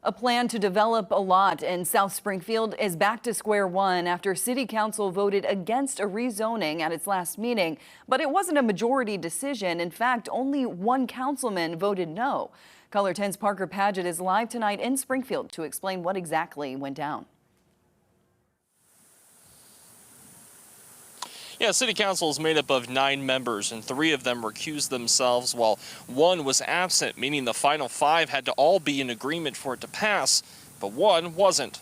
A plan to develop a lot in South Springfield is back to square one after City Council voted against a rezoning at its last meeting. But it wasn't a majority decision. In fact, only one councilman voted no. Color 10's Parker Paget is live tonight in Springfield to explain what exactly went down. Yeah, City Council is made up of 9 members, and 3 of them recused themselves while 1 was absent, meaning the final 5 had to all be in agreement for it to pass, but 1 wasn't.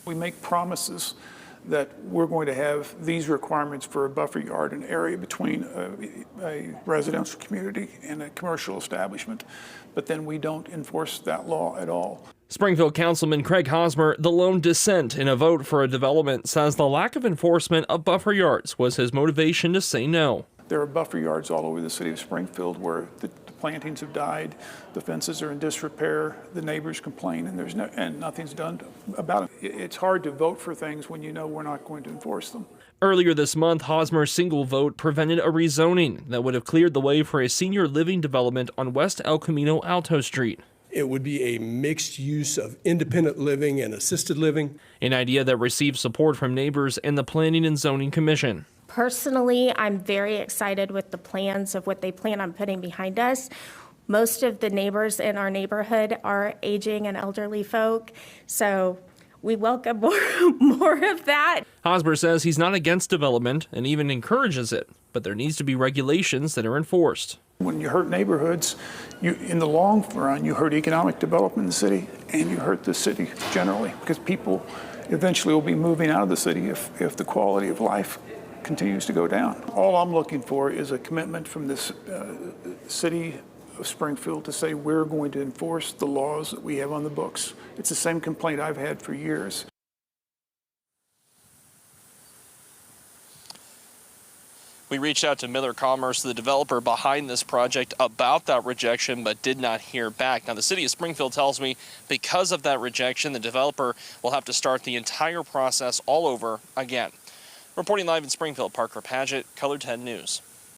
We make promises that we're going to have these requirements for a buffer yard, an area between a residential community and a commercial establishment, but then we don't enforce that law at all. Springfield Councilman Craig Hosmer, the lone dissent in a vote for a development, says the lack of enforcement of buffer yards was his motivation to say no. There are buffer yards all over the city of Springfield where the plantings have died, the fences are in disrepair, the neighbors complain, and nothing's done about it. It's hard to vote for things when you know we're not going to enforce them. Earlier this month, Hosmer's single vote prevented a rezoning that would have cleared the way for a senior living development on West El Camino Alto Street. It would be a mixed use of independent living and assisted living. An idea that received support from neighbors and the Planning and Zoning Commission. Personally, I'm very excited with the plans of what they plan on putting behind us. Most of the neighbors in our neighborhood are aging and elderly folk, so we welcome more of that. Hosmer says he's not against development and even encourages it, but there needs to be regulations that are enforced. When you hurt neighborhoods, in the long run, you hurt economic development in the city, and you hurt the city generally, because people eventually will be moving out of the city if the quality of life continues to go down. All I'm looking for is a commitment from this city of Springfield to say we're going to enforce the laws that we have on the books. It's the same complaint I've had for years. We reached out to Miller Commerce, the developer behind this project, about that rejection, but did not hear back. Now, the city of Springfield tells me because of that rejection, the developer will have to start the entire process all over again. Reporting live in Springfield, Parker Paget, Color 10 News.